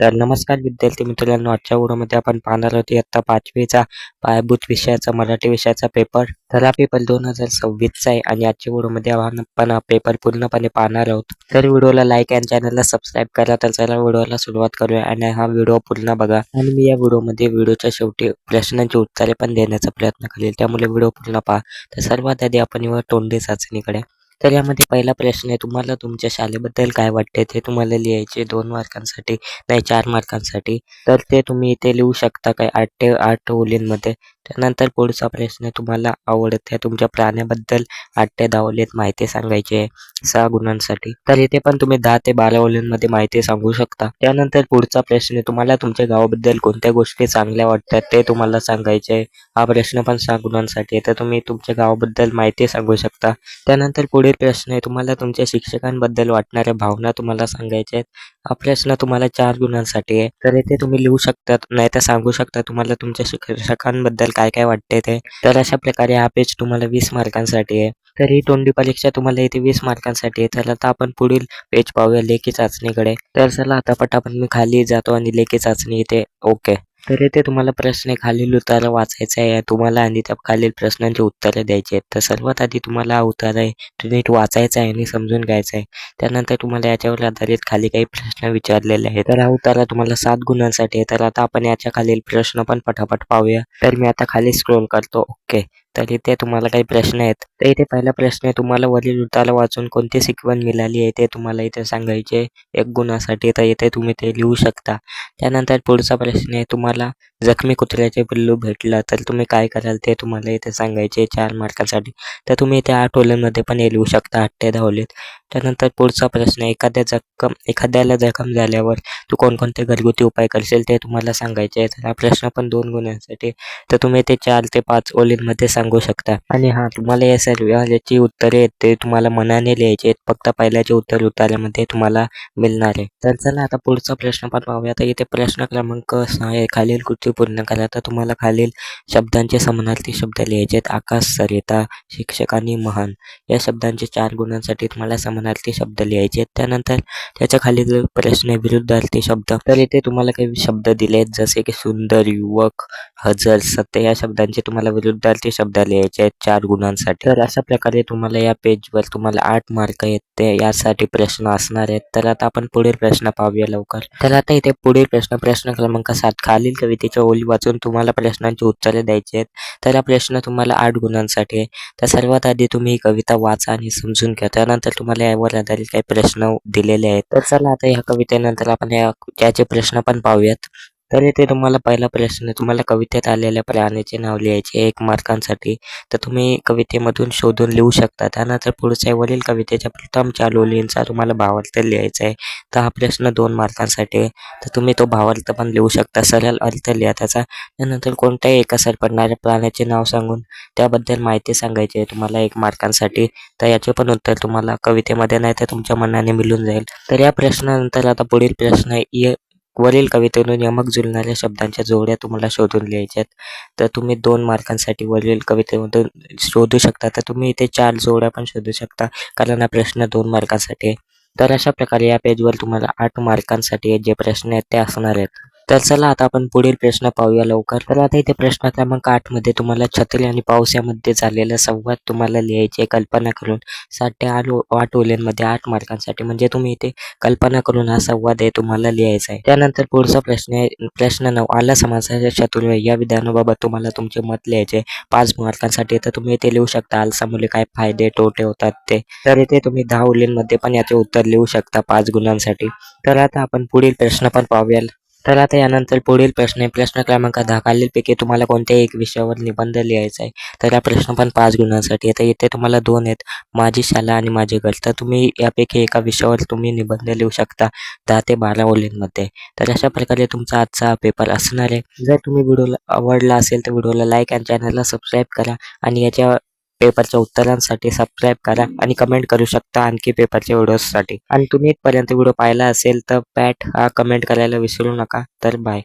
तर नमस्कार विद्यार्थी मित्रांनो, आजच्या व्हिडिओमध्ये आपण पाहणार आहोत इयत्ता 5वीचा पायाभूत विषयाचा मराठी विषयाचा पेपर. तर हा पेपर 2026चा आहे आणि आजच्या व्हिडिओमध्ये आपण हा पेपर पूर्णपणे पाहणार आहोत. तर व्हिडिओला लाईक आणि चॅनलला सबस्क्राईब करा. तर चला व्हिडिओला सुरुवात करूया आणि हा व्हिडिओ पूर्ण बघा. आणि मी या व्हिडिओमध्ये व्हिडिओच्या शेवटी प्रश्नांची उत्तरे पण देण्याचा प्रयत्न करेल, त्यामुळे व्हिडिओ पूर्ण पहा. तर सर्वात आधी आपण येऊ तोंडी चाचणीकडे. तर यामध्ये पहिला प्रश्न आहे, तुम्हाला तुमच्या शाळेबद्दल काय वाटते ते तुम्हाला लिहायचे 2 मार्कांसाठी, नाही 4 मार्कांसाठी. तर ते तुम्ही इथे लिहू शकता काय 8 ते 8 ओळींमध्ये. त्यानंतर पुढचा प्रश्न आहे, तुम्हाला आवडत्या तुमच्या प्राण्याबद्दल 8 ते 10 ओळीत माहिती सांगायची आहे 6 गुणांसाठी. तर इथे पण तुम्ही 10 ते 12 ओळींमध्ये माहिती सांगू शकता. त्यानंतर पुढचा प्रश्न आहे, तुम्हाला तुमच्या गावाबद्दल कोणत्या गोष्टी चांगल्या वाटतात ते तुम्हाला सांगायचे आहे. हा प्रश्न पण 6 गुणांसाठी आहे. तर तुम्ही तुमच्या गावाबद्दल माहिती सांगू शकता. त्यानंतर पुढील प्रश्न आहे, तुम्हाला तुमच्या शिक्षकांबद्दल वाटणाऱ्या भावना तुम्हाला सांगायच्या आहेत. हा प्रश्न तुम्हाला 4 गुणांसाठी आहे. तर इथे तुम्ही लिहू शकता, नाही तर सांगू शकता तुम्हाला तुमच्या शिक्षकांबद्दल काय काय वाटते ते. तर अशा प्रकारे हा पेज तुम्हाला 20 मार्कांसाठी आहे. तर ही तोंडी परीक्षा तुम्हाला इथे 20 मार्कांसाठी आहे. तर आता आपण पुढील पेज पाहूया लेखी चाचणीकडे. तर चला आता पटापट मी खाली जातो आणि लेखी चाचणी इथे ओके. तर इथे तुम्हाला प्रश्न खालील उतारा वाचायचा आहे तुम्हाला आणि त्या खालील प्रश्नांची उत्तरे द्यायची आहेत. तर सर्वात आधी तुम्हाला हा उतारा आहे तो नीट वाचायचा आहे आणि समजून घ्यायचा आहे. त्यानंतर तुम्हाला याच्यावर आधारित खाली काही प्रश्न विचारलेले आहेत. तर हा उतारा तुम्हाला 7 गुणांसाठी आहे. तर आता आपण याच्या खालील प्रश्न पण पटापट पाहूया. तर मी आता खाली स्क्रोल करतो ओके. तर इथे तुम्हाला काही प्रश्न आहेत. तर इथे पहिला प्रश्न आहे, तुम्हाला वरील उतारा वाचून कोणती शिकवण मिळाली आहे ते तुम्हाला इथे सांगायचे 1 गुणासाठी. तर इथे तुम्ही ते लिहू शकता. त्यानंतर पुढचा प्रश्न आहे, तुम्हाला जखमी कुत्र्याचे पिल्लू भेटलं तर तुम्ही काय कराल ते तुम्हाला इथे सांगायचे 4 मार्कांसाठी. तर तुम्ही इथे 8 ओळींमध्ये पण हे लिहू शकता 8 ते 10 ओळीत. त्यानंतर पुढचा प्रश्न आहे, एखाद्याला जखम झाल्यावर तू कोणकोणते घरगुती उपाय करशील ते तुम्हाला सांगायचे आहे. तर हा प्रश्न पण 2 गुणांसाठी. तर तुम्ही ते 4 ते 5 ओळींमध्ये सांगू शकता. आणि तुम्हाला या सर्व याची उत्तरे आहेत ते तुम्हाला मनाने लिहायचे आहेत. फक्त पहिल्याचे उत्तर उतार्यामध्ये तुम्हाला मिळणार आहे. तर चला आता पुढचा प्रश्न पण पाहूया. तर इथे प्रश्न क्रमांक 6 आहे, खालील कृती पूर्ण करा. तर तुम्हाला खालील शब्दांचे समानार्थी शब्द लिहायचे आहेत. आकाश, सरिता, शिक्षक आणि महान या शब्दांचे 4 गुणांसाठी तुम्हाला समानार्थी शब्द लिहायचे आहेत. त्यानंतर त्याच्या खालील प्रश्न आहे, विरुद्धार्थी शब्द. तर इथे तुम्हाला काही शब्द दिले आहेत जसे की सुंदर, युवक, हजर, सत्य या शब्दांचे तुम्हाला विरुद्धार्थी शब्द लिहायचे आहेत 4 गुणांसाठी. तर अशा प्रकारे तुम्हाला या पेजवर तुम्हाला 8 मार्क आहेत ते यासाठी प्रश्न असणार आहेत. तर आता आपण पुढील प्रश्न पाहूया लवकर. तर आता इथे पुढील प्रश्न क्रमांक 7, खालील कवितेच्या ओळी वाचून तुम्हाला प्रश्नांची उत्तरे द्यायची आहेत. तर हा प्रश्न तुम्हाला 8 गुणांसाठी आहे. तर सर्वात आधी तुम्ही ही कविता वाचा आणि समजून घ्या. त्यानंतर तुम्हाला यावर आधारित काही प्रश्न दिलेले आहेत. तर चला आता ह्या कवितेनंतर आपण त्याचे प्रश्न पण पाहूयात. तर इथे तुम्हाला पहिला प्रश्न, तुम्हाला कवितेत आलेल्या प्राण्याचे नाव लिहायचे 1 मार्कांसाठी. तर तुम्ही कवितेमधून शोधून लिहू शकता. त्यानंतर पुढच्या वरील कवितेच्या प्रथम 4 ओळींचा तुम्हाला भावार्थ लिहायचा आहे. तर हा प्रश्न 2 मार्कांसाठी आहे. तर तुम्ही तो भावार्थ पण लिहू शकता. सरळ अर्थ लिहा त्याचा. त्यानंतर कोणत्याही एका सरपडणाऱ्या प्राण्याचे नाव सांगून त्याबद्दल माहिती सांगायची आहे तुम्हाला 1 मार्कांसाठी. तर याचे पण उत्तर तुम्हाला कवितेमध्ये नाही तर तुमच्या मनाने मिळून जाईल. तर या प्रश्नानंतर आता पुढील प्रश्न आहे, वरील कवितेतून यमक जुळणाऱ्या शब्दांच्या जोड्या तुम्हाला शोधून लिहायच्या आहेत. तर तुम्ही 2 मार्कांसाठी वरील कवितेमधून शोधू शकता. तर तुम्ही इथे 4 जोड्या पण शोधू शकता कारण हा प्रश्न 2 मार्कांसाठी आहे. तर अशा प्रकारे या पेजवर तुम्हाला 8 मार्कांसाठी जे प्रश्न आहेत ते असणार आहेत. तर चला आता आपण पुढील प्रश्न पाहूया लवकर. तर आता इथे प्रश्न क्रमांक 8 मध्ये तुम्हाला छत्री आणि पाऊस यामध्ये झालेला संवाद तुम्हाला लिहायचे कल्पना करून 7 ते 8 ओळींमध्ये 8 मार्कांसाठी. म्हणजे तुम्ही इथे कल्पना करून हा संवाद आहे तुम्हाला लिहायचा आहे. त्यानंतर पुढचा प्रश्न आहे प्रश्न 9, आला समासाच्या चतुर्वेद या विधानाबाबत तुम्हाला तुमचे मत लिहायचे 5 मार्कांसाठी. तर तुम्ही इथे लिहू शकता आलसामुळे काय फायदे तोटे होतात ते. तर इथे तुम्ही 10 ओळींमध्ये पण याचे उत्तर लिहू शकता 5 गुणांसाठी. तर आता आपण पुढील प्रश्न पण पाहूया. तर आता यानंतर पुढील प्रश्न आहे प्रश्न क्रमांक 10, खालीलपैकी तुम्हाला कोणत्याही एक विषयावर निबंध लिहायचा आहे. तर हा प्रश्न पण 5 गुणांसाठी आहे. तर इथे तुम्हाला 2 आहेत, माझी शाळा आणि माझे घर. तर तुम्ही यापैकी एका विषयावर तुम्ही निबंध लिहू शकता 10 ते 12 ओळींमध्ये. तर अशा प्रकारे तुमचा आजचा पेपर असणार आहे. जर तुम्ही व्हिडिओला आवडला असेल तर व्हिडिओला लाईक आणि चॅनलला सबस्क्राईब करा आणि याच्या पेपरच्या उत्तरांसाठी सबस्क्राईब करा आणि कमेंट करू शकता आणखी पेपरच्या व्हिडिओसाठी. आणि तुम्ही इथपर्यंत व्हिडिओ पाहिला असेल तर हा कमेंट करायला विसरू नका. तर बाय.